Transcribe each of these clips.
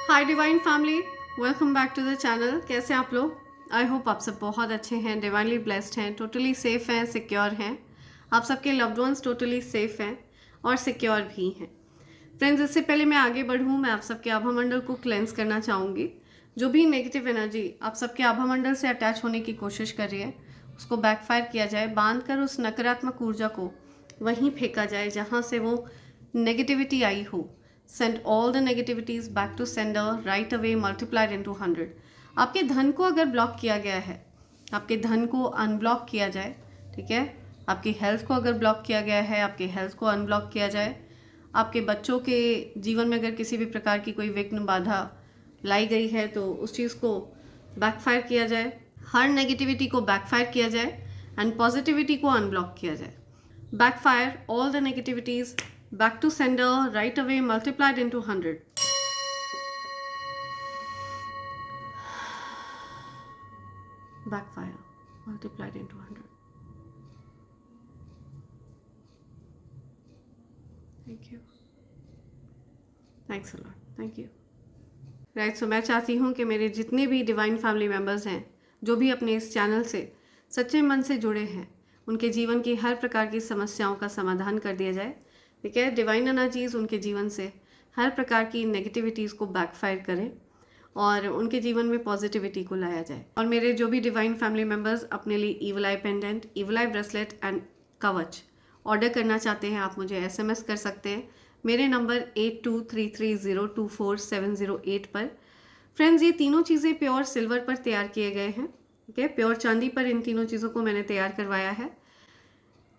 Hi divine family, welcome back to the channel. कैसे आप लोग? आई होप आप सब बहुत अच्छे हैं, डिवाइनली ब्लेस्ड हैं, टोटली सेफ हैं, सिक्योर हैं। आप सबके लव्ड वंस टोटली सेफ हैं और सिक्योर भी हैं। फ्रेंड्स, इससे पहले मैं आगे बढ़ूँ, मैं आप सबके आभा मंडल को क्लेंस करना चाहूँगी। जो भी नेगेटिव एनर्जी आप सबके आभा मंडल से अटैच होने की कोशिश कर रही है, उसको बैकफायर किया जाए, बांध कर उस नकारात्मक ऊर्जा को वहीं फेंका जाए जहाँ से वो नेगेटिविटी आई हो। Send all the negativities back to sender right away, multiplied into 100. आपके धन को अगर ब्लॉक किया गया है, आपके धन को अनब्लॉक किया जाए, ठीक है। आपकी हेल्थ को अगर ब्लॉक किया गया है, आपके हेल्थ को अनब्लॉक किया जाए। आपके बच्चों के जीवन में अगर किसी भी प्रकार की कोई विघ्न बाधा लाई गई है तो उस चीज़ को बैकफायर किया जाए। हर नेगेटिविटी को बैकफायर किया जाए एंड पॉजिटिविटी को अनब्लॉक किया जाए। Backfire all the negativities back to sender right away, multiplied into 100. Backfire multiplied into 100. Thank you. Thanks a lot. Thank you. Right, so मैं चाहती हूँ कि मेरे जितने भी डिवाइन फैमिली मेम्बर्स हैं, जो भी अपने इस चैनल से सच्चे मन से जुड़े हैं, उनके जीवन की हर प्रकार की समस्याओं का समाधान कर दिया जाए। ठीक है, डिवाइन एनर्जीज उनके जीवन से हर प्रकार की नेगेटिविटीज़ को बैकफायर करें और उनके जीवन में पॉजिटिविटी को लाया जाए। और मेरे जो भी डिवाइन फैमिली मेम्बर्स अपने लिए evil I pendant, evil I bracelet and कवच ऑर्डर करना चाहते हैं, आप मुझे SMS कर सकते हैं मेरे नंबर 8233024708 पर। फ्रेंड्स, ये तीनों चीज़ें प्योर सिल्वर पर तैयार किए गए हैं। ओके, प्योर चांदी पर इन तीनों चीज़ों को मैंने तैयार करवाया है।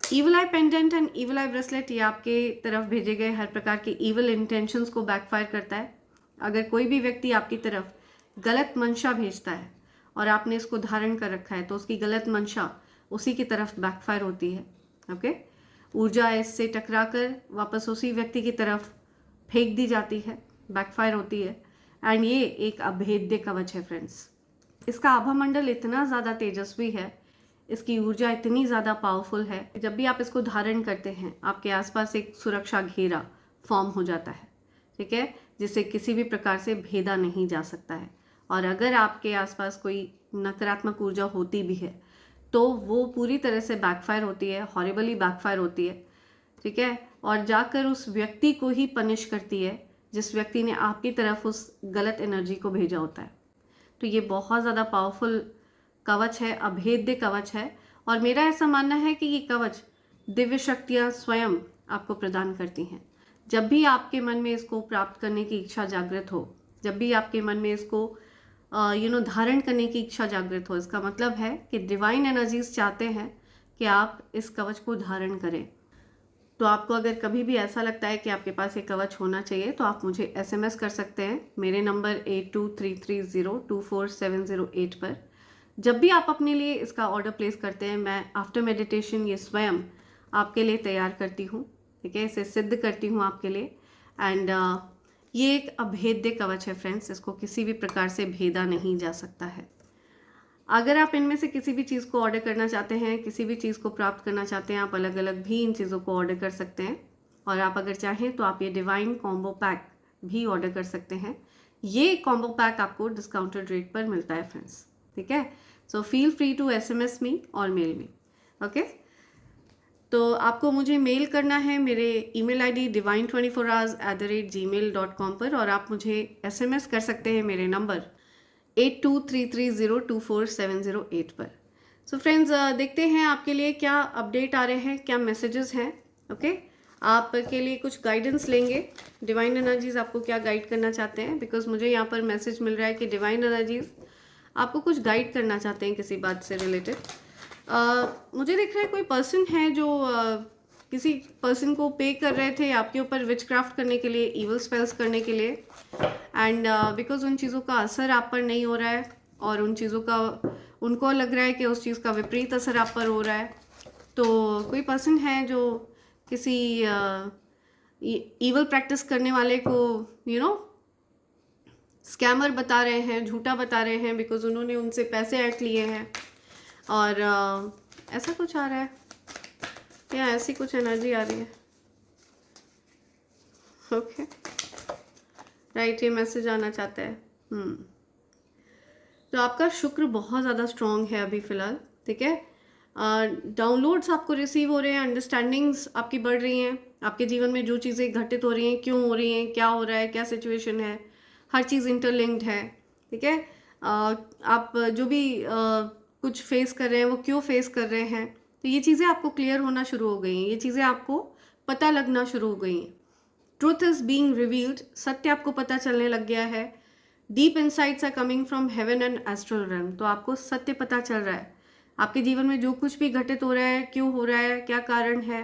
Evil I pendant and evil I bracelet, ये आपके तरफ भेजे गए हर प्रकार के ईवल इंटेंशंस को बैकफायर करता है। अगर कोई भी व्यक्ति आपकी तरफ गलत मंशा भेजता है और आपने इसको धारण कर रखा है तो उसकी गलत मंशा उसी की तरफ बैकफायर होती है। ओके, ऊर्जा इससे टकराकर वापस उसी व्यक्ति की तरफ फेंक दी जाती है, बैकफायर होती है। एंड ये एक अभेद्य कवच है फ्रेंड्स। इसका आभा मंडल इतना ज़्यादा तेजस्वी है, इसकी ऊर्जा इतनी ज़्यादा पावरफुल है, जब भी आप इसको धारण करते हैं आपके आसपास एक सुरक्षा घेरा फॉर्म हो जाता है। ठीक है, जिसे किसी भी प्रकार से भेदा नहीं जा सकता है। और अगर आपके आसपास कोई नकारात्मक ऊर्जा होती भी है तो वो पूरी तरह से बैकफायर होती है, हॉरिबली बैकफायर होती है। ठीक है, और जाकर उस व्यक्ति को ही पनिश करती है जिस व्यक्ति ने आपकी तरफ उस गलत एनर्जी को भेजा होता है। तो ये बहुत ज़्यादा पावरफुल कवच है, अभेद्य कवच है। और मेरा ऐसा मानना है कि ये कवच दिव्य शक्तियाँ स्वयं आपको प्रदान करती हैं। जब भी आपके मन में इसको प्राप्त करने की इच्छा जागृत हो, जब भी आपके मन में इसको धारण करने की इच्छा जागृत हो, इसका मतलब है कि डिवाइन एनर्जीज चाहते हैं कि आप इस कवच को धारण करें। तो आपको अगर कभी भी ऐसा लगता है कि आपके पास ये कवच होना चाहिए तो आप मुझे SMS कर सकते हैं मेरे नंबर 8233024708 पर। जब भी आप अपने लिए इसका ऑर्डर प्लेस करते हैं, मैं आफ्टर मेडिटेशन ये स्वयं आपके लिए तैयार करती हूँ। ठीक है, इसे सिद्ध करती हूँ आपके लिए। एंड ये एक अभेद्य कवच है फ्रेंड्स, इसको किसी भी प्रकार से भेदा नहीं जा सकता है। अगर आप इनमें से किसी भी चीज़ को ऑर्डर करना चाहते हैं, किसी भी चीज़ को प्राप्त करना चाहते हैं, आप अलग अलग भी इन चीज़ों को ऑर्डर कर सकते हैं। और आप अगर चाहें तो आप ये डिवाइन कॉम्बो पैक भी ऑर्डर कर सकते हैं। ये कॉम्बो पैक आपको डिस्काउंटेड रेट पर मिलता है फ्रेंड्स। ठीक है, so feel free to SMS me और मेल मी। ओके, तो आपको मुझे मेल करना है मेरे ईमेल ID divine24hours@gmail.com पर, और आप मुझे SMS कर सकते हैं मेरे नंबर 8233024708 पर। सो फ्रेंड्स, देखते हैं आपके लिए क्या अपडेट आ रहे हैं, क्या मैसेजेस हैं। ओके, आपके लिए कुछ गाइडेंस लेंगे। डिवाइन एनर्जीज आपको क्या गाइड करना चाहते हैं, बिकॉज मुझे यहाँ पर मैसेज मिल रहा है कि डिवाइन एनर्जीज आपको कुछ गाइड करना चाहते हैं किसी बात से रिलेटेड। मुझे दिख रहा है कोई पर्सन है जो किसी पर्सन को पे कर रहे थे आपके ऊपर विचक्राफ्ट करने के लिए, इवल स्पेल्स करने के लिए। एंड बिकॉज उन चीज़ों का असर आप पर नहीं हो रहा है और उन चीज़ों का उनको लग रहा है कि उस चीज़ का विपरीत असर आप पर हो रहा है। तो कोई पर्सन है जो किसी ईवल प्रैक्टिस करने वाले को स्कैमर बता रहे हैं, झूठा बता रहे हैं, बिकॉज उन्होंने उनसे पैसे ऐंठ लिए हैं। और ऐसा कुछ आ रहा है या ऐसी कुछ एनर्जी आ रही है। ओके, राइट, ये मैसेज आना चाहता है। तो आपका शुक्र बहुत ज़्यादा स्ट्रॉन्ग है अभी फ़िलहाल, ठीक है। डाउनलोड्स आपको रिसीव हो रहे हैं, अंडरस्टैंडिंग्स आपकी बढ़ रही हैं, आपके जीवन में जो चीज़ें घटित हो रही हैं, क्यों हो रही हैं, क्या हो रहा है, क्या सिचुएशन है, हर चीज़ इंटरलिंक्ड है, ठीक है। आप जो भी कुछ फेस कर रहे हैं वो क्यों फेस कर रहे हैं, तो ये चीज़ें आपको क्लियर होना शुरू हो गई हैं, ये चीज़ें आपको पता लगना शुरू हो गई हैं। ट्रूथ इज बीइंग रिवील्ड, सत्य आपको पता चलने लग गया है। Deep insights are coming from heaven and astral realm, तो आपको सत्य पता चल रहा है। आपके जीवन में जो कुछ भी घटित हो रहा है, क्यों हो रहा है, क्या कारण है,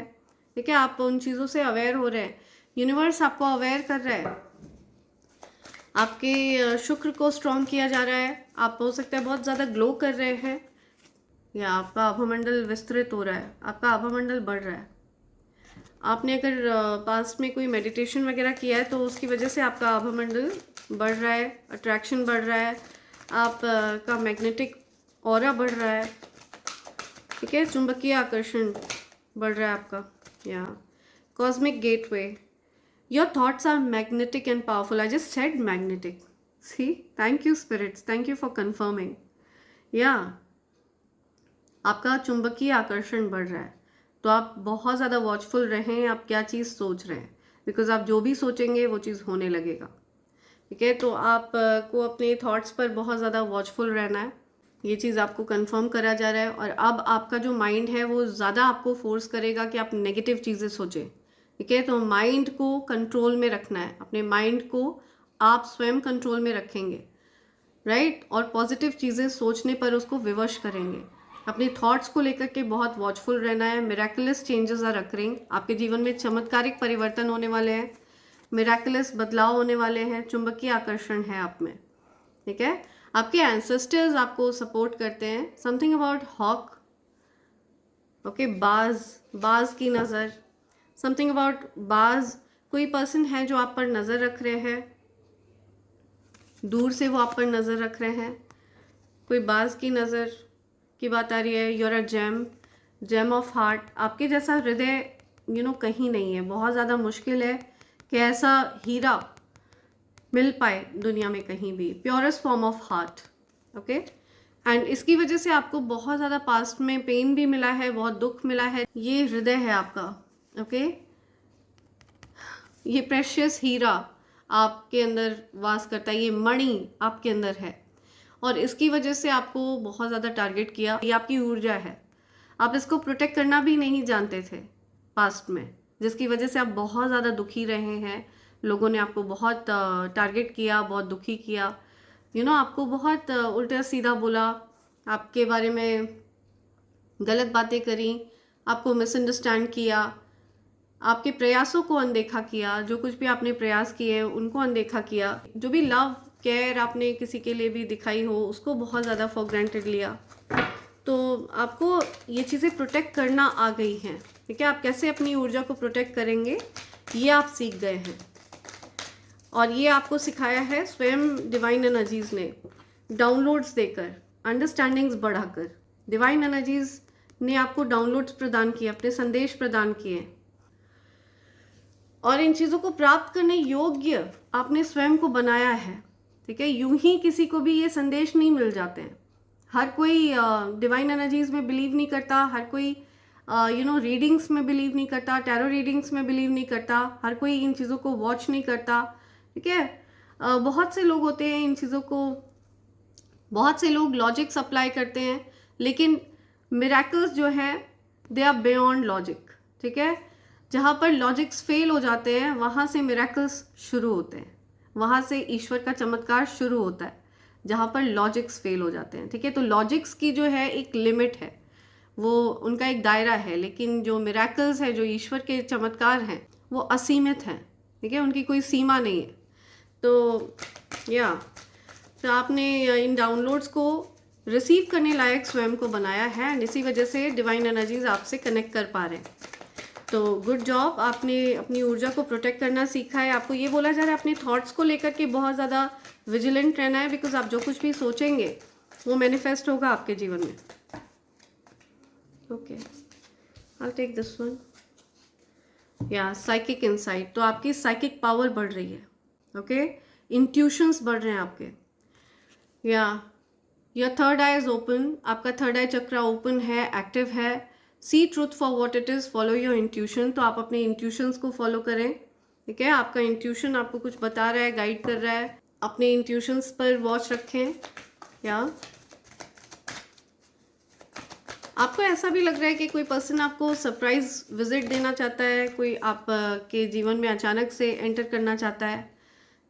ठीक है, आप उन चीज़ों से अवेयर हो रहे हैं। यूनिवर्स आपको अवेयर कर रहा है, आपके शुक्र को स्ट्रॉन्ग किया जा रहा है। आप हो सकता है बहुत ज़्यादा ग्लो कर रहे हैं, या आपका आभामंडल विस्तृत हो रहा है, आपका आभामंडल बढ़ रहा है। आपने अगर पास्ट में कोई मेडिटेशन वगैरह किया है तो उसकी वजह से आपका आभामंडल बढ़ रहा है, अट्रैक्शन बढ़ रहा है, आप का मैग्नेटिक ऑरा बढ़ रहा है, ठीक है, चुंबकीय आकर्षण बढ़ रहा है आपका। या cosmic gateway, your thoughts are magnetic and powerful. I just said magnetic, see, thank you spirits, thank you for confirming. या आपका चुंबकीय आकर्षण बढ़ रहा है, तो आप बहुत ज़्यादा वॉचफुल रहें, आप क्या चीज़ सोच रहे हैं, बिकॉज आप जो भी सोचेंगे वो चीज़ होने लगेगा, ठीक है। तो आप को अपने थॉट्स पर बहुत ज़्यादा वॉचफुल रहना है, ये चीज़ आपको कंफर्म करा जा रहा है। और अब आपका जो माइंड है वो ज़्यादा आपको फोर्स करेगा कि आप नेगेटिव चीज़ें सोचें, ठीक है। तो माइंड को कंट्रोल में रखना है, अपने माइंड को आप स्वयं कंट्रोल में रखेंगे, राइट, और पॉजिटिव चीज़ें सोचने पर उसको विवश करेंगे। अपने थॉट्स को लेकर के बहुत वॉचफुल रहना है। मिराकुलस चेंजेस आर अकरिंग, आपके जीवन में चमत्कारिक परिवर्तन होने वाले हैं, मिराकुलस बदलाव होने वाले हैं, चुंबकीय आकर्षण है आप में, ठीक है। आपके एंसेस्टर्स आपको सपोर्ट करते हैं। समथिंग अबाउट हॉक, ओके, बाज की नज़र, समथिंग अबाउट बाज, कोई पर्सन है जो आप पर नज़र रख रहे हैं, दूर से वो आप पर नज़र रख रहे हैं, कोई बाज की नज़र की बात आ रही है। You're a gem of heart, आपके जैसा हृदय कहीं नहीं है, बहुत ज़्यादा मुश्किल है कि ऐसा हीरा मिल पाए दुनिया में कहीं भी, purest form of heart, okay. And इसकी वजह से आपको बहुत ज़्यादा पास्ट में पेन भी मिला है, बहुत दुख मिला है। ये हृदय है आपका, ओके, ये प्रेशियस हीरा आपके अंदर वास करता है, ये मणि आपके अंदर है, और इसकी वजह से आपको बहुत ज़्यादा टारगेट किया। ये आपकी ऊर्जा है, आप इसको प्रोटेक्ट करना भी नहीं जानते थे पास्ट में, जिसकी वजह से आप बहुत ज़्यादा दुखी रहे हैं। लोगों ने आपको बहुत टारगेट किया, बहुत दुखी किया, आपको बहुत उल्टा सीधा बोला, आपके बारे में गलत बातें करी, आपको मिसअंडरस्टैंड किया, आपके प्रयासों को अनदेखा किया, जो कुछ भी आपने प्रयास किए उनको अनदेखा किया, जो भी लव केयर आपने किसी के लिए भी दिखाई हो उसको बहुत ज़्यादा फॉर ग्रांटेड लिया। तो आपको ये चीज़ें प्रोटेक्ट करना आ गई हैं, ठीक है। आप कैसे अपनी ऊर्जा को प्रोटेक्ट करेंगे ये आप सीख गए हैं, और ये आपको सिखाया है स्वयं डिवाइन एनर्जीज़ ने, डाउनलोड्स देकर, अंडरस्टैंडिंग्स बढ़ाकर। डिवाइन एनर्जीज़ ने आपको डाउनलोड्स प्रदान किए, अपने संदेश प्रदान किए, और इन चीज़ों को प्राप्त करने योग्य आपने स्वयं को बनाया है, ठीक है। यूं ही किसी को भी ये संदेश नहीं मिल जाते हैं। हर कोई डिवाइन एनर्जीज में बिलीव नहीं करता, हर कोई रीडिंग्स में बिलीव नहीं करता, टैरो रीडिंग्स में बिलीव नहीं करता, हर कोई इन चीज़ों को वॉच नहीं करता, ठीक है। बहुत से लोग होते हैं इन चीज़ों को, बहुत से लोग लॉजिक्स अप्लाई करते हैं, लेकिन मिरेकल्स जो हैं दे आर बियॉन्ड लॉजिक, ठीक है। जहाँ पर लॉजिक्स फेल हो जाते हैं वहाँ से मिरेकल्स शुरू होते हैं, वहाँ से ईश्वर का चमत्कार शुरू होता है, जहाँ पर लॉजिक्स फेल हो जाते हैं, ठीक है। तो लॉजिक्स की जो है एक लिमिट है, वो उनका एक दायरा है, लेकिन जो मिरेकल्स है, जो ईश्वर के चमत्कार हैं, वो असीमित हैं, ठीक है, उनकी कोई सीमा नहीं है। तो आपने इन डाउनलोड्स को रिसीव करने लायक स्वयं को बनाया है, एंड इसी वजह से डिवाइन एनर्जीज आपसे कनेक्ट कर पा रहे हैं। तो गुड जॉब, आपने अपनी ऊर्जा को प्रोटेक्ट करना सीखा है। आपको ये बोला जा रहा है अपने थॉट्स को लेकर के बहुत ज़्यादा विजिलेंट रहना है, बिकॉज आप जो कुछ भी सोचेंगे वो मैनिफेस्ट होगा आपके जीवन में। Okay, I take this one. या साइकिक इनसाइट, तो आपकी साइकिक पावर बढ़ रही है, ओके। इंट्यूशंस बढ़ रहे हैं आपके, या your third eye is open, आपका थर्ड आई चक्रा ओपन है, एक्टिव है। See truth for what it is, follow your intuition, तो आप अपने इंट्यूशंस को फॉलो करें, ठीक है। आपका इंट्यूशन आपको कुछ बता रहा है, गाइड कर रहा है, अपने इंट्यूशंस पर वॉच रखें। या आपको ऐसा भी लग रहा है कि कोई पर्सन आपको सरप्राइज विजिट देना चाहता है, कोई आप के जीवन में अचानक से एंटर करना चाहता है,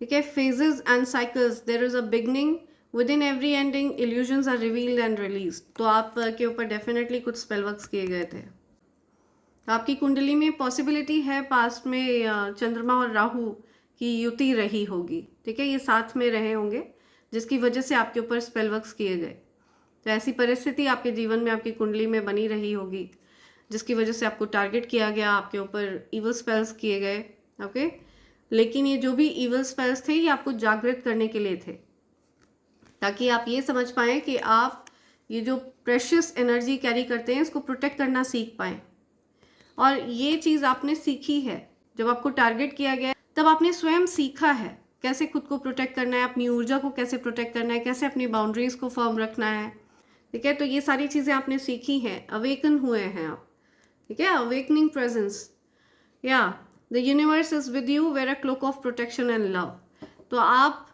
ठीक है। Phases and cycles, there is a beginning within every ending, illusions are revealed and release, तो आप के ऊपर डेफिनेटली कुछ स्पेल वर्क्स किए गए थे। आपकी कुंडली में पॉसिबिलिटी है पास्ट में चंद्रमा और राहु की युति रही होगी, ठीक है, ये साथ में रहे होंगे जिसकी वजह से आपके ऊपर स्पेल वर्क्स किए गए। तो ऐसी परिस्थिति आपके जीवन में आपकी कुंडली में बनी रही होगी जिसकी वजह से आपको टारगेट किया गया, आपके ऊपर इवल स्पेल्स किए गए, ओके। लेकिन ये जो भी इवल स्पेल्स थे ये आपको जागृत करने के लिए थे, ताकि आप ये समझ पाएँ कि आप ये जो प्रेशियस एनर्जी कैरी करते हैं इसको प्रोटेक्ट करना सीख पाएँ। और ये चीज़ आपने सीखी है, जब आपको टारगेट किया गया तब आपने स्वयं सीखा है कैसे खुद को प्रोटेक्ट करना है, अपनी ऊर्जा को कैसे प्रोटेक्ट करना है, कैसे अपनी बाउंड्रीज़ को फर्म रखना है, ठीक है। तो ये सारी चीज़ें आपने सीखी हैं, अवेकन हुए हैं आप, ठीक है, अवेकनिंग प्रेजेंस। या the universe is with you, wear a cloak of protection and love, तो आप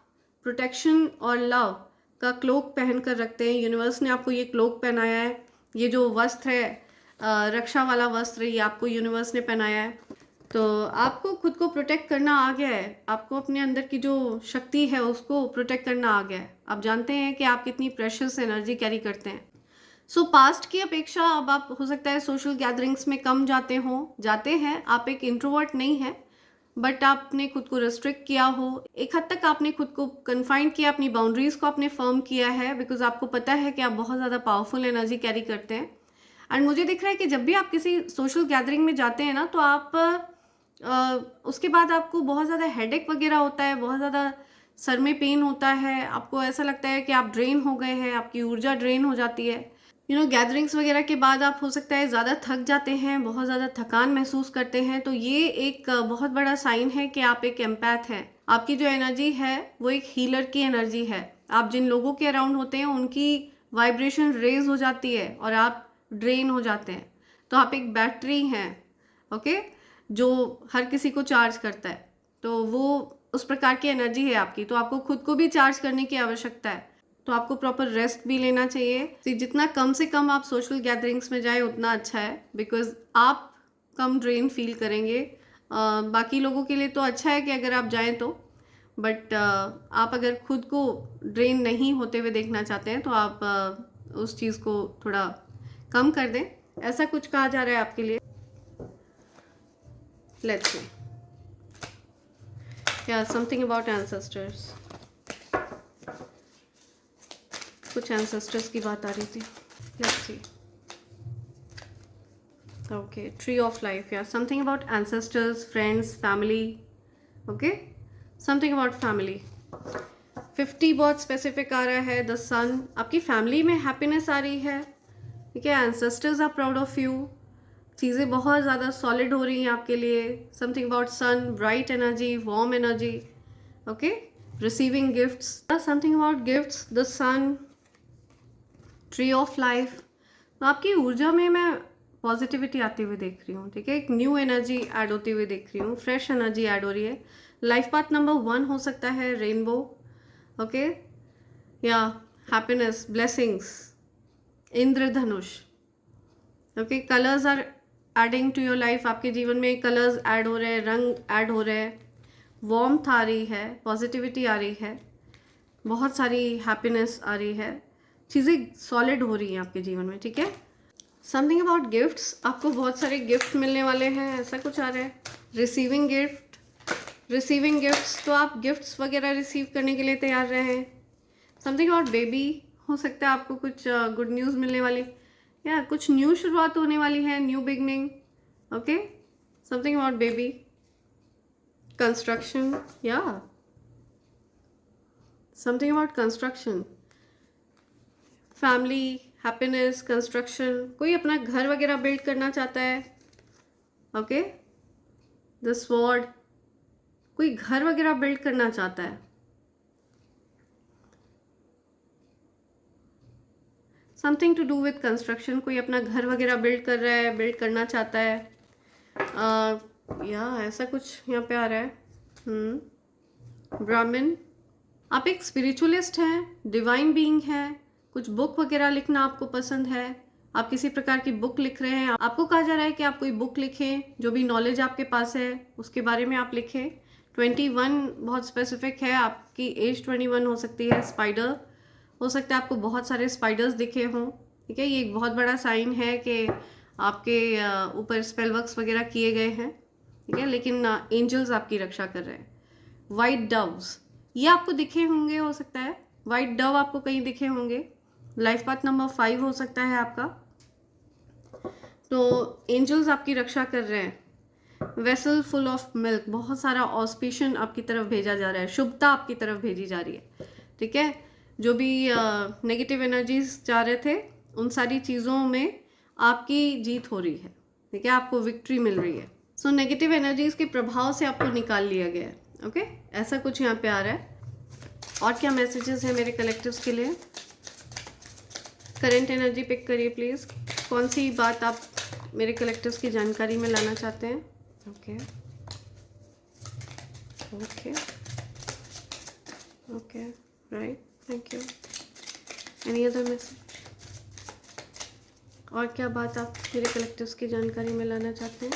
प्रोटेक्शन और लव का क्लोक पहन कर रखते हैं। यूनिवर्स ने आपको ये क्लोक पहनाया है, ये जो वस्त्र है रक्षा वाला वस्त्र, ये आपको यूनिवर्स ने पहनाया है। तो आपको खुद को प्रोटेक्ट करना आ गया है, आपको अपने अंदर की जो शक्ति है उसको प्रोटेक्ट करना आ गया है। आप जानते हैं कि आप कितनी प्रेशियस एनर्जी कैरी करते हैं। सो पास्ट की अपेक्षा अब आप हो सकता है सोशल गैदरिंग्स में कम जाते हैं। आप एक इंट्रोवर्ट नहीं है, बट आपने खुद को रेस्ट्रिक्ट किया हो, एक हद तक आपने खुद को कन्फाइन किया, अपनी बाउंड्रीज को आपने फर्म किया है, बिकॉज आपको पता है कि आप बहुत ज़्यादा पावरफुल एनर्जी कैरी करते हैं। एंड मुझे दिख रहा है कि जब भी आप किसी सोशल गैदरिंग में जाते हैं ना, तो आप उसके बाद आपको बहुत ज़्यादा हेडेक वगैरह होता है, बहुत ज़्यादा सर में पेन होता है, आपको ऐसा लगता है कि आप ड्रेन हो गए हैं, आपकी ऊर्जा ड्रेन हो जाती है। गैदरिंग्स वगैरह के बाद आप हो सकता है ज़्यादा थक जाते हैं, बहुत ज़्यादा थकान महसूस करते हैं। तो ये एक बहुत बड़ा साइन है कि आप एक एम्पैथ हैं। आपकी जो एनर्जी है वो एक हीलर की एनर्जी है। आप जिन लोगों के अराउंड होते हैं उनकी वाइब्रेशन रेज हो जाती है और आप ड्रेन हो जाते हैं। तो आप एक बैटरी हैं, ओके, जो हर किसी को चार्ज करता है। तो वो उस प्रकार की एनर्जी है आपकी। तो आपको खुद को भी चार्ज करने की आवश्यकता है, तो आपको प्रॉपर रेस्ट भी लेना चाहिए। तो जितना कम से कम आप सोशल गैदरिंग्स में जाए उतना अच्छा है, बिकॉज आप कम ड्रेन फील करेंगे। बाकी लोगों के लिए तो अच्छा है कि अगर आप जाएं तो, बट आप अगर खुद को ड्रेन नहीं होते हुए देखना चाहते हैं तो आप उस चीज़ को थोड़ा कम कर दें, ऐसा कुछ कहा जा रहा है आपके लिए। लेट्स सी, या समथिंग अबाउट एंसेस्टर्स, कुछ एंसेस्टर्स की बात आ रही थी। Let's see, okay, tree of life, या something about ancestors, friends, family, okay, something about family. 50 बहुत स्पेसिफिक आ रहा है। द सन, आपकी फैमिली में हैप्पीनेस आ रही है, ठीक है। Ancestors are proud of you, चीज़ें बहुत ज़्यादा सॉलिड हो रही हैं आपके लिए। Something about sun, bright energy, warm energy, okay, receiving gifts, something about gifts, the sun, tree of life. तो आपकी ऊर्जा में मैं पॉजिटिविटी आती हुई देख रही हूँ, ठीक है, एक न्यू एनर्जी ऐड होती हुई देख रही हूँ, फ्रेश एनर्जी ऐड हो रही है। लाइफ पाथ नंबर 1 हो सकता है रेनबो, ओके, या हैप्पीनेस, ब्लेसिंग्स, इंद्रधनुष, okay. Colours are adding to your life, आपके जीवन में कलर्स ऐड हो रहे हैं, रंग ऐड हो रहे हैं, वार्मथ आ रही है, पॉजिटिविटी आ रही है, बहुत सारी हैप्पीनेस आ रही है, चीज़ें सॉलिड हो रही हैं आपके जीवन में, ठीक है। समथिंग अबाउट गिफ्ट्स, आपको बहुत सारे गिफ्ट मिलने वाले हैं, ऐसा कुछ आ रहा है। रिसीविंग गिफ्ट्स, तो आप गिफ्ट्स वगैरह रिसीव करने के लिए तैयार रहे हैं। समथिंग अबाउट बेबी, हो सकता है आपको कुछ गुड न्यूज़ मिलने वाली, या कुछ न्यू शुरुआत होने वाली है, new beginning, okay. Something about baby, construction, या something about construction, family, happiness, construction, कोई अपना घर वगैरह बिल्ड करना चाहता है, ओके। द स्वॉर्ड, कोई घर वगैरह बिल्ड करना चाहता है, something to do with construction. कोई अपना घर वगैरह बिल्ड कर रहा है, बिल्ड करना चाहता है, या ऐसा कुछ यहाँ पे आ रहा है। ब्राह्मण, आप एक स्पिरिचुअलिस्ट हैं, डिवाइन बीइंग हैं, कुछ बुक वगैरह लिखना आपको पसंद है, आप किसी प्रकार की बुक लिख रहे हैं, आपको कहा जा रहा है कि आप कोई बुक लिखें, जो भी नॉलेज आपके पास है उसके बारे में आप लिखें। 21 बहुत स्पेसिफिक है, आपकी एज 21 हो सकती है। स्पाइडर हो सकता है, आपको बहुत सारे स्पाइडर्स दिखे हों, ठीक है। ये एक बहुत बड़ा साइन है कि आपके ऊपर स्पेल वर्क्स वगैरह किए गए हैं, ठीक है, लेकिन एंजल्स आपकी रक्षा कर रहे हैं। वाइट डव्स, ये आपको दिखे होंगे, हो सकता है वाइट डव आपको कहीं दिखे होंगे। लाइफ पाथ नंबर 5 हो सकता है आपका। तो एंजल्स आपकी रक्षा कर रहे हैं। वेसल फुल ऑफ मिल्क, बहुत सारा ऑस्पिशन आपकी तरफ भेजा जा रहा है, शुभता आपकी तरफ भेजी जा रही है, ठीक है। जो भी नेगेटिव एनर्जीज जा रहे थे, उन सारी चीज़ों में आपकी जीत हो रही है, ठीक है, आपको विक्ट्री मिल रही है। सो नेगेटिव एनर्जीज के प्रभाव से आपको निकाल लिया गया है, ओके। ऐसा कुछ यहाँ पे आ रहा है। और क्या मैसेजेस हैं मेरे कलेक्टिव्स के लिए? करंट एनर्जी पिक करिए प्लीज़। कौन सी बात आप मेरे कलेक्टिव्स की जानकारी में लाना चाहते हैं? Okay okay okay, right, thank you. Any other message? और क्या बात आप मेरे कलेक्टिव्स की जानकारी में लाना चाहते हैं?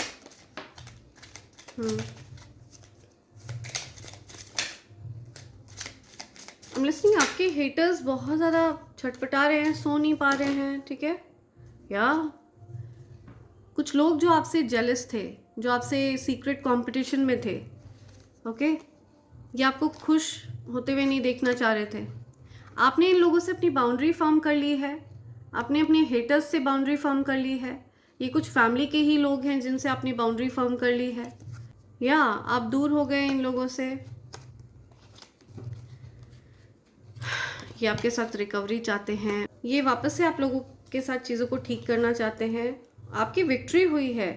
I'm listening, आपके हेटर्स बहुत ज़्यादा छटपटा रहे हैं, सो नहीं पा रहे हैं, ठीक है। या कुछ लोग जो आपसे जेलस थे, जो आपसे सीक्रेट कंपटीशन में थे, ओके, ये आपको खुश होते हुए नहीं देखना चाह रहे थे। आपने इन लोगों से अपनी बाउंड्री फॉर्म कर ली है, आपने अपने हेटर्स से बाउंड्री फॉर्म कर ली है। ये कुछ फैमिली के ही लोग हैं जिनसे आपने बाउंड्री फॉर्म कर ली है, या आप दूर हो गए इन लोगों से। ये आपके साथ रिकवरी चाहते हैं, ये वापस से आप लोगों के साथ चीज़ों को ठीक करना चाहते हैं। आपकी विक्ट्री हुई है।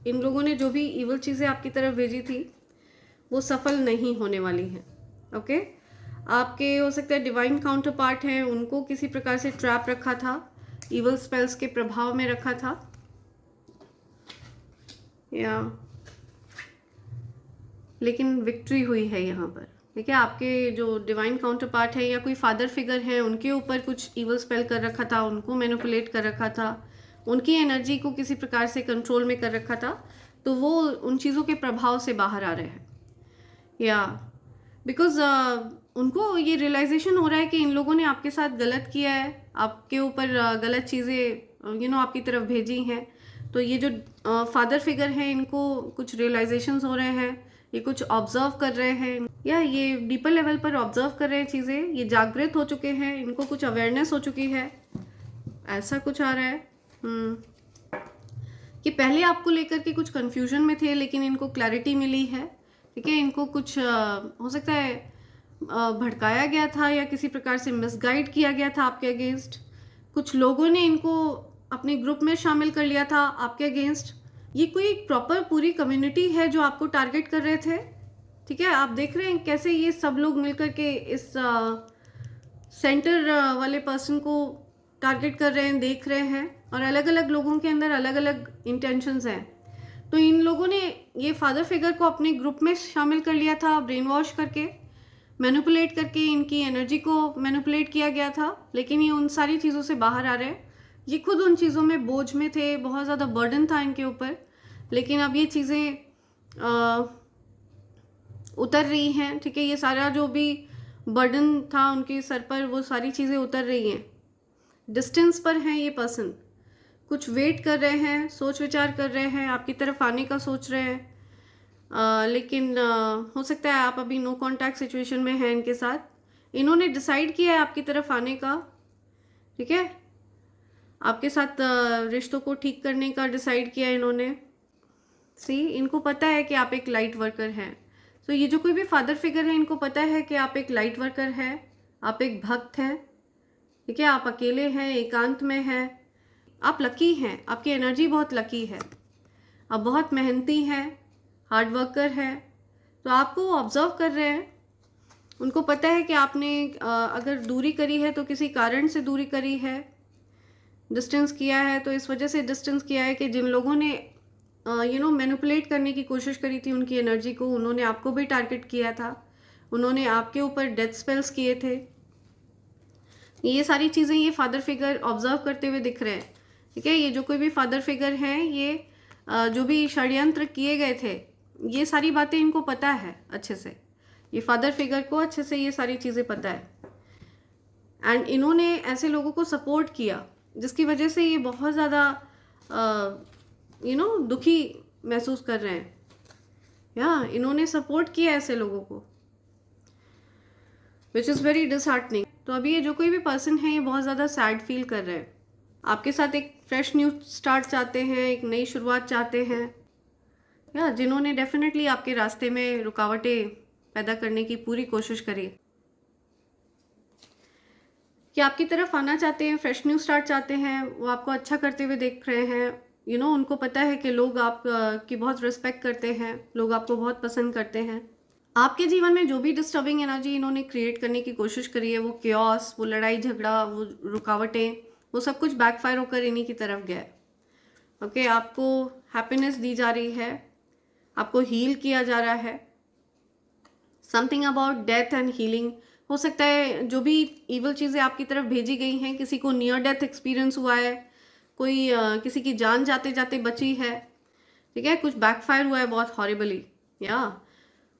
इन लोगों ने जो भी इवल चीज़ें आपकी तरफ भेजी थी वो सफल नहीं होने वाली हैं, ओके। आपके हो सकता है डिवाइन काउंटर पार्ट हैं, उनको किसी प्रकार से ट्रैप रखा था, इवल स्पेल्स के प्रभाव में रखा था, या लेकिन विक्ट्री हुई है यहाँ पर, ठीक है। आपके जो डिवाइन काउंटर पार्ट है या कोई फादर फिगर है, उनके ऊपर कुछ इवल स्पेल कर रखा था, उनको मैनिपुलेट कर रखा था, उनकी एनर्जी को किसी प्रकार से कंट्रोल में कर रखा था, तो वो उन चीज़ों के प्रभाव से बाहर आ रहे हैं। या बिकॉज उनको ये रियलाइजेशन हो रहा है कि इन लोगों ने आपके साथ गलत किया है, आपके ऊपर गलत चीज़ें आपकी तरफ भेजी हैं। तो ये जो फादर फिगर हैं, इनको कुछ रियलाइजेशंस हो रहे हैं, ये कुछ ऑब्जर्व कर रहे हैं, या ये डीपर लेवल पर ऑब्जर्व कर रहे हैं चीज़ें, ये जागृत हो चुके हैं, इनको कुछ अवेयरनेस हो चुकी है, ऐसा कुछ आ रहा है। कि पहले आपको लेकर के कुछ कंफ्यूजन में थे, लेकिन इनको क्लैरिटी मिली है, ठीक है। इनको कुछ हो सकता है भड़काया गया था या किसी प्रकार से मिसगाइड किया गया था आपके अगेंस्ट। कुछ लोगों ने इनको अपने ग्रुप में शामिल कर लिया था आपके अगेंस्ट। ये कोई प्रॉपर पूरी कम्युनिटी है जो आपको टारगेट कर रहे थे, ठीक है। आप देख रहे हैं कैसे ये सब लोग मिलकर के इस सेंटर वाले पर्सन को टारगेट कर रहे हैं, देख रहे हैं, और अलग अलग लोगों के अंदर अलग अलग इंटेंशंस हैं। तो इन लोगों ने ये फादर फिगर को अपने ग्रुप में शामिल कर लिया था, ब्रेन वॉश करके, मैनिपुलेट करके इनकी एनर्जी को मैनिपुलेट किया गया था, लेकिन ये उन सारी चीज़ों से बाहर आ रहे हैं। ये खुद उन चीज़ों में बोझ में थे, बहुत ज़्यादा बर्डन था इनके ऊपर, लेकिन अब ये चीज़ें उतर रही हैं, ठीक है। ये सारा जो भी बर्डन था उनके सर पर, वो सारी चीज़ें उतर रही हैं। डिस्टेंस पर हैं ये पर्सन, कुछ वेट कर रहे हैं, सोच विचार कर रहे हैं, आपकी तरफ आने का सोच रहे हैं, लेकिन हो सकता है आप अभी नो कांटेक्ट सिचुएशन में हैं इनके साथ। इन्होंने डिसाइड किया है आपकी तरफ आने का, ठीक है, आपके साथ रिश्तों को ठीक करने का डिसाइड किया इन्होंने। इनको पता है कि आप एक लाइट वर्कर हैं। तो ये जो कोई भी फादर फिगर है, इनको पता है कि आप एक लाइट वर्कर हैं, आप एक भक्त हैं, ठीक है। आप अकेले हैं, एकांत में हैं, आप लकी हैं, आपकी एनर्जी बहुत लकी है, आप बहुत मेहनती हैं, हार्ड वर्कर है। तो आपको वो ऑब्जर्व कर रहे हैं, उनको पता है कि आपने अगर दूरी करी है तो किसी कारण से दूरी करी है, डिस्टेंस किया है, तो इस वजह से डिस्टेंस किया है कि जिन लोगों ने मैनिपुलेट करने की कोशिश करी थी उनकी एनर्जी को, उन्होंने आपको भी टारगेट किया था, उन्होंने आपके ऊपर डेथ स्पेल्स किए थे। ये सारी चीज़ें ये फादर फिगर ऑब्जर्व करते हुए दिख रहे हैं, ठीक है। ये जो कोई भी फादर फिगर हैं, ये जो भी षड्यंत्र किए गए थे, ये सारी बातें इनको पता है अच्छे से। ये फादर फिगर को अच्छे से ये सारी चीज़ें पता है, एंड इन्होंने ऐसे लोगों को सपोर्ट किया जिसकी वजह से ये बहुत ज़्यादा दुखी महसूस कर रहे हैं। इन्होंने सपोर्ट किया ऐसे लोगों को, विच इज़ वेरी डिसहार्टनिंग। तो अभी ये जो कोई भी पर्सन है, ये बहुत ज़्यादा सैड फील कर रहे हैं। आपके साथ एक फ्रेश न्यू स्टार्ट चाहते हैं, एक नई शुरुआत चाहते हैं, जिन्होंने डेफिनेटली आपके रास्ते में रुकावटें पैदा करने की पूरी कोशिश करी, कि आपकी तरफ आना चाहते हैं, फ्रेश न्यू स्टार्ट चाहते हैं, वो आपको अच्छा करते हुए देख रहे हैं। उनको पता है कि लोग आप की बहुत रिस्पेक्ट करते हैं, लोग आपको बहुत पसंद करते हैं। आपके जीवन में जो भी डिस्टर्बिंग एनर्जी इन्होंने क्रिएट करने की कोशिश करी है, वो क्योस, वो लड़ाई झगड़ा, वो रुकावटें, वो सब कुछ बैकफायर होकर इन्हीं की तरफ गया है। ओके, आपको हैप्पीनेस दी जा रही है, आपको हील किया जा रहा है। Something about death and healing हो सकता है। जो भी इवल चीज़ें आपकी तरफ भेजी गई हैं, किसी को नियर डेथ एक्सपीरियंस हुआ है, कोई किसी की जान जाते जाते बची है, ठीक है, कुछ बैकफायर हुआ है बहुत हॉरिबली,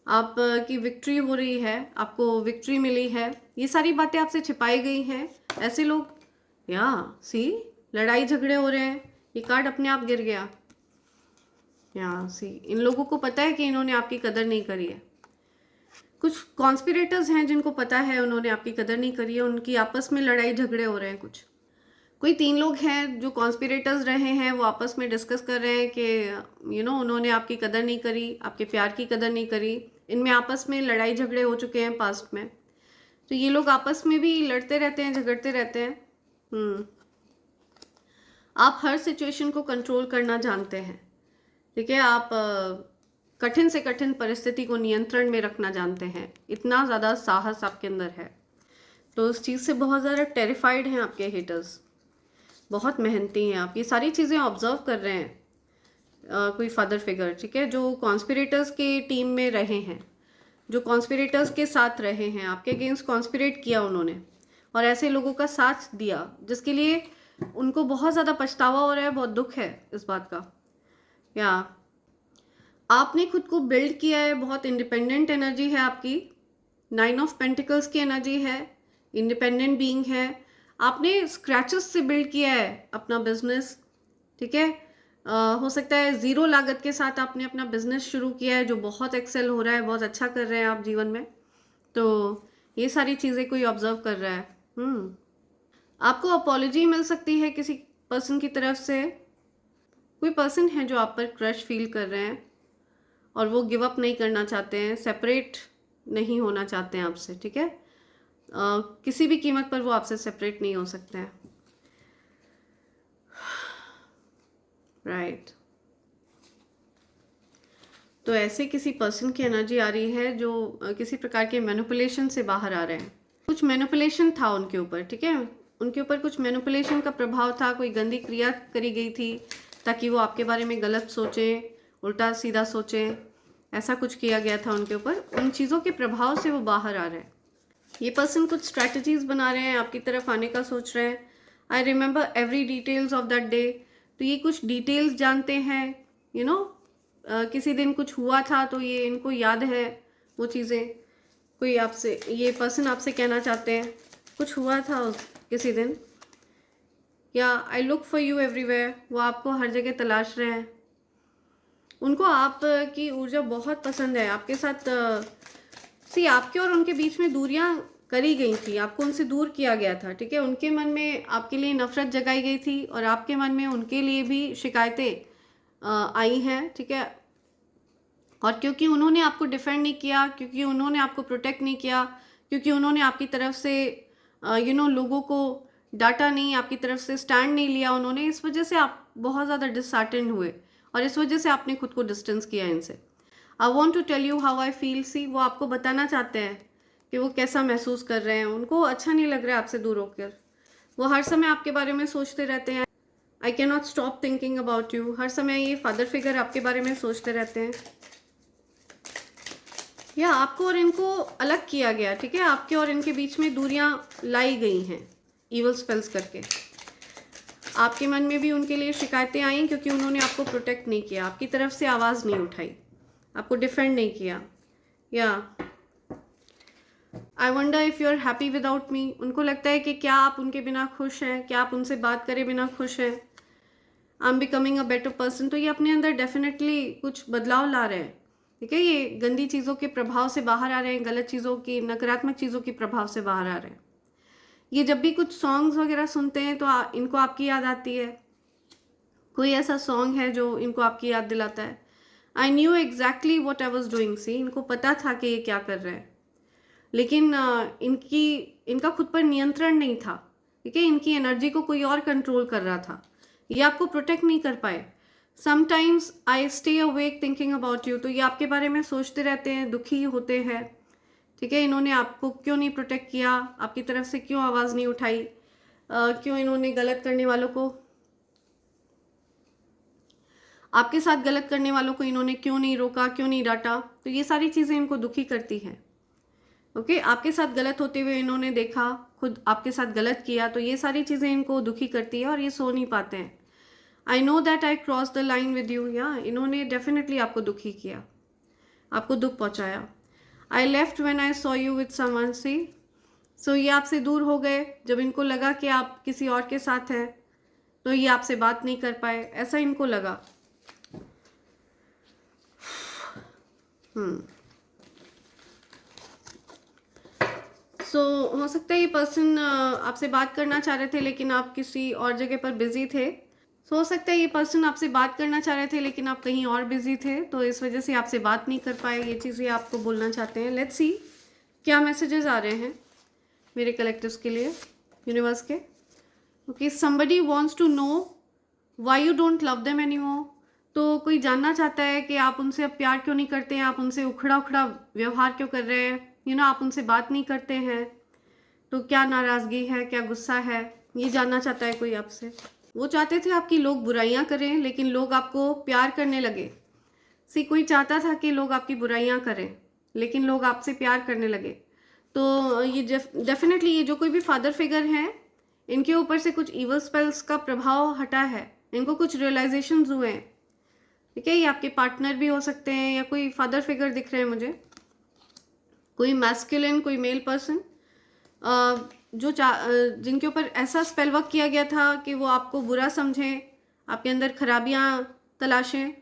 आप की विक्ट्री हो रही है, आपको विक्ट्री मिली है, ये सारी बातें आपसे छिपाई गई हैं। ऐसे लोग सी लड़ाई झगड़े हो रहे हैं, ये कार्ड अपने आप गिर गया। सी इन लोगों को पता है कि इन्होंने आपकी कदर नहीं करी है। कुछ कॉन्स्पिरेटर्स हैं जिनको पता है उन्होंने आपकी कदर नहीं करी है, उनकी आपस में लड़ाई झगड़े हो रहे हैं। कोई 3 लोग हैं जो कॉन्स्पिरेटर्स रहे हैं, वो आपस में डिस्कस कर रहे हैं कि उन्होंने आपकी कदर नहीं करी, आपके प्यार की कदर नहीं करी। इनमें आपस में लड़ाई झगड़े हो चुके हैं पास्ट में, तो ये लोग आपस में भी लड़ते रहते हैं, झगड़ते रहते हैं। आप हर सिचुएशन को कंट्रोल करना जानते हैं, ठीक है। आप कठिन से कठिन परिस्थिति को नियंत्रण में रखना जानते हैं, इतना ज़्यादा साहस आपके अंदर है। तो उस चीज़ से बहुत ज़्यादा टेरिफाइड हैं आपके हेटर्स, बहुत मेहनती हैं आप, ये सारी चीज़ें ऑब्जर्व कर रहे हैं। कोई फादर फिगर, ठीक है, जो कॉन्स्पिरेटर्स के टीम में रहे हैं, जो कॉन्स्पिरेटर्स के साथ रहे हैं, आपके अगेंस्ट कॉन्स्पिरेट किया उन्होंने, और ऐसे लोगों का साथ दिया जिसके लिए उनको बहुत ज़्यादा पछतावा हो रहा है, बहुत दुख है इस बात का। आपने खुद को बिल्ड किया है, बहुत इंडिपेंडेंट एनर्जी है आपकी, 9 ऑफ पेंटिकल्स की एनर्जी है, इंडिपेंडेंट बीइंग है। आपने स्क्रैचेस से बिल्ड किया है अपना बिजनेस, ठीक है। हो सकता है 0 लागत के साथ आपने अपना बिजनेस शुरू किया है, जो बहुत एक्सेल हो रहा है, बहुत अच्छा कर रहे हैं आप जीवन में। तो ये सारी चीज़ें कोई ऑब्जर्व कर रहा है। आपको अपॉलॉजी मिल सकती है किसी पर्सन की तरफ से। कोई पर्सन है जो आप पर क्रश फील कर रहे हैं और वो गिव अप नहीं करना चाहते हैं, सेपरेट नहीं होना चाहते हैं आपसे, ठीक है। किसी भी कीमत पर वो आपसे सेपरेट नहीं हो सकते हैं, राइट। तो ऐसे किसी पर्सन की एनर्जी आ रही है जो किसी प्रकार के मैनिपुलेशन से बाहर आ रहे हैं। कुछ मैनिपुलेशन था उनके ऊपर, ठीक है, उनके ऊपर कुछ मैनिपुलेशन का प्रभाव था, कोई गंदी क्रिया करी गई थी ताकि वो आपके बारे में गलत सोचें, उल्टा सीधा सोचें, ऐसा कुछ किया गया था उनके ऊपर। उन चीज़ों के प्रभाव से वो बाहर आ रहे हैं। ये पर्सन कुछ स्ट्रैटेजीज बना रहे हैं, आपकी तरफ आने का सोच रहे हैं। I remember every details of that day. तो ये कुछ डिटेल्स जानते हैं, किसी दिन कुछ हुआ था तो ये इनको याद है वो चीज़ें। कोई आपसे, ये पर्सन आपसे कहना चाहते हैं कुछ हुआ था किसी दिन, या I look for you everywhere, वो आपको हर जगह तलाश रहे हैं। उनको आपकी ऊर्जा बहुत पसंद है, आपके साथ आपके और उनके बीच में दूरियां करी गई थी, आपको उनसे दूर किया गया था, ठीक है। उनके मन में आपके लिए नफरत जगाई गई थी और आपके मन में उनके लिए भी शिकायतें आई हैं, ठीक है। और क्योंकि उन्होंने आपको डिफेंड नहीं किया, क्योंकि उन्होंने आपको प्रोटेक्ट नहीं किया, क्योंकि उन्होंने आपकी तरफ से लोगों को डाटा नहीं, आपकी तरफ से स्टैंड नहीं लिया उन्होंने, इस वजह से आप बहुत ज़्यादा डिसहार्टेंड हुए और इस वजह से आपने खुद को डिस्टेंस किया इनसे। I want to tell you how I feel. See वो आपको बताना चाहते हैं कि वो कैसा महसूस कर रहे हैं, उनको अच्छा नहीं लग रहा है आपसे दूर होकर। वो हर समय आपके बारे में सोचते रहते हैं। I can not stop thinking about you, हर समय ये फादर फिगर आपके बारे में सोचते रहते हैं। या आपको और इनको अलग किया गया, ठीक है, आपके और इनके बीच में दूरियां लाई गई हैं ईवल स्पेल्स करके। आपके मन में भी उनके लिए शिकायतें आई क्योंकि उन्होंने आपको प्रोटेक्ट नहीं किया, आपकी तरफ से आवाज़ नहीं उठाई, आपको डिफेंड नहीं किया। या I wonder if you are happy without me, उनको लगता है कि क्या आप उनके बिना खुश हैं, क्या आप उनसे बात करे बिना खुश हैं। I am becoming a better person, तो ये अपने अंदर डेफिनेटली कुछ बदलाव ला रहे हैं, ठीक है। ये गंदी चीज़ों के प्रभाव से बाहर आ रहे हैं, गलत चीज़ों की, नकारात्मक चीज़ों के प्रभाव से बाहर आ रहे हैं। ये जब भी कुछ सॉन्ग्स वगैरह सुनते हैं तो इनको आपकी याद आती है, कोई ऐसा सॉन्ग है जो इनको आपकी याद दिलाता है। I knew exactly what I was doing, see इनको पता था कि ये क्या कर रहे हैं, लेकिन इनका खुद पर नियंत्रण नहीं था, ठीक है। इनकी एनर्जी को कोई और कंट्रोल कर रहा था, ये आपको प्रोटेक्ट नहीं कर पाए। Sometimes I stay awake thinking about you, तो ये आपके बारे में सोचते रहते हैं, दुखी होते हैं, ठीक है। इन्होंने आपको क्यों नहीं प्रोटेक्ट किया, आपकी तरफ से क्यों आवाज़ नहीं उठाई, क्यों इन्होंने गलत करने वालों को, आपके साथ गलत करने वालों को इन्होंने क्यों नहीं रोका, क्यों नहीं डांटा। तो ये सारी चीज़ें इनको दुखी करती हैं, ओके। आपके साथ गलत होते हुए इन्होंने देखा, खुद आपके साथ गलत किया, तो ये सारी चीज़ें इनको दुखी करती है और ये सो नहीं पाते हैं। I know that I cross the line with you, या इन्होंने डेफिनेटली आपको दुखी किया, आपको दुख पहुंचाया। I left when I saw you with someone, see, so ये आपसे दूर हो गए जब इनको लगा कि आप किसी और के साथ हैं, तो ये आपसे बात नहीं कर पाए, ऐसा इनको लगा। सो हो सकता है ये पर्सन आपसे बात करना चाह रहे थे लेकिन आप किसी और जगह पर बिजी थे। हो सकता है ये पर्सन आपसे बात करना चाह रहे थे लेकिन आप कहीं और बिजी थे, तो इस वजह से आपसे बात नहीं कर पाए। ये चीज़ें आपको बोलना चाहते हैं। लेट्स सी क्या मैसेजेस आ रहे हैं मेरे कलेक्टिव्स के लिए यूनिवर्स के। Okay, somebody wants to know why you don't love them anymore. तो कोई जानना चाहता है कि आप उनसे अब प्यार क्यों नहीं करते हैं, आप उनसे उखड़ा उखड़ा व्यवहार क्यों कर रहे हैं, आप उनसे बात नहीं करते हैं, तो क्या नाराज़गी है, क्या गुस्सा है, ये जानना चाहता है कोई आपसे। वो चाहते थे आपकी लोग बुराइयां करें लेकिन लोग आपको प्यार करने लगे। कोई चाहता था कि लोग आपकी बुराइयां करें लेकिन लोग आपसे प्यार करने लगे। तो ये डेफिनेटली ये जो कोई भी फादर फिगर हैं, इनके ऊपर से कुछ ईवल स्पेल्स का प्रभाव हटा है, इनको कुछ रियलाइजेशंस हुए हैं, ठीक है। ये आपके पार्टनर भी हो सकते हैं या कोई फादर फिगर दिख रहे हैं मुझे, कोई मैस्कुलिन, कोई मेल पर्सन जो जिनके ऊपर ऐसा स्पेल वर्क किया गया था कि वो आपको बुरा समझें, आपके अंदर खराबियां तलाशें,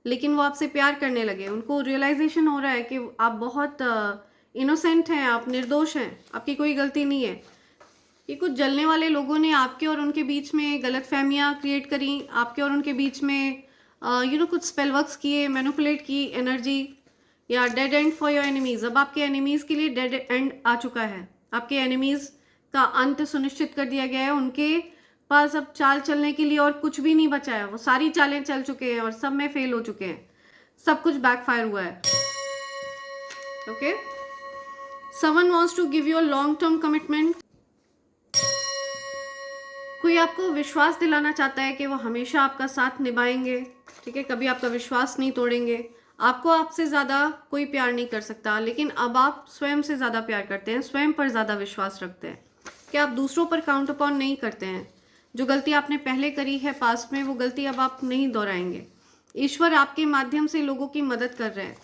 लेकिन वो आपसे प्यार करने लगे। उनको रियलाइजेशन हो रहा है कि आप बहुत इनोसेंट हैं, आप निर्दोष हैं, आपकी कोई गलती नहीं है। ये कुछ जलने वाले लोगों ने आपके और उनके बीच में गलतफहमियां क्रिएट करी, आपके और उनके बीच में कुछ स्पेल वर्क्स किए, मैनिपुलेट की एनर्जी, या dead and for your enemies. अब आपके एनिमीज के लिए डेड एंड आ चुका है, आपके एनिमीज का अंत सुनिश्चित कर दिया गया है। उनके पास अब चाल चलने के लिए और कुछ भी नहीं बचा है, वो सारी चालें चल चुके हैं और सब में फेल हो चुके हैं, सब कुछ बैकफायर हुआ है। Okay, someone wants to give you a long term commitment. कोई आपको विश्वास दिलाना चाहता है कि वो हमेशा आपका साथ निभाएंगे, ठीक है, कभी आपका विश्वास नहीं तोड़ेंगे। आपको आपसे ज़्यादा कोई प्यार नहीं कर सकता, लेकिन अब आप स्वयं से ज़्यादा प्यार करते हैं, स्वयं पर ज़्यादा विश्वास रखते हैं कि आप दूसरों पर काउंट अपॉन नहीं करते हैं। जो गलती आपने पहले करी है पास्ट में, वो गलती अब आप नहीं दोहराएंगे। ईश्वर आपके माध्यम से लोगों की मदद कर रहे हैं,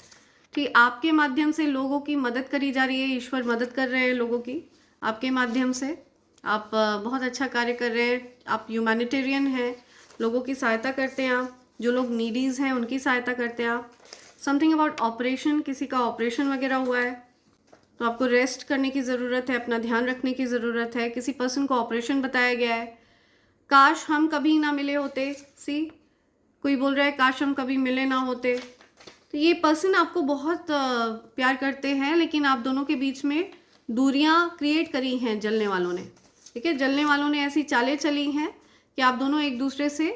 ठीक, आपके माध्यम से लोगों की मदद करी जा रही है। ईश्वर मदद कर रहे हैं लोगों की आपके माध्यम से। आप बहुत अच्छा कार्य कर रहे हैं, आप ह्यूमैनिटेरियन हैं, लोगों की सहायता करते हैं आप, जो लोग नीडीज़ हैं उनकी सहायता करते हैं आप। समथिंग अबाउट ऑपरेशन, किसी का ऑपरेशन वगैरह हुआ है तो आपको रेस्ट करने की ज़रूरत है, अपना ध्यान रखने की ज़रूरत है। किसी पर्सन को ऑपरेशन बताया गया है, काश हम कभी ना मिले होते। कोई बोल रहा है काश हम कभी मिले ना होते। तो ये पर्सन आपको बहुत प्यार करते हैं, लेकिन आप दोनों के बीच में दूरियां क्रिएट करी हैं जलने वालों ने, ठीक है। जलने वालों ने ऐसी चालें चली हैं कि आप दोनों एक दूसरे से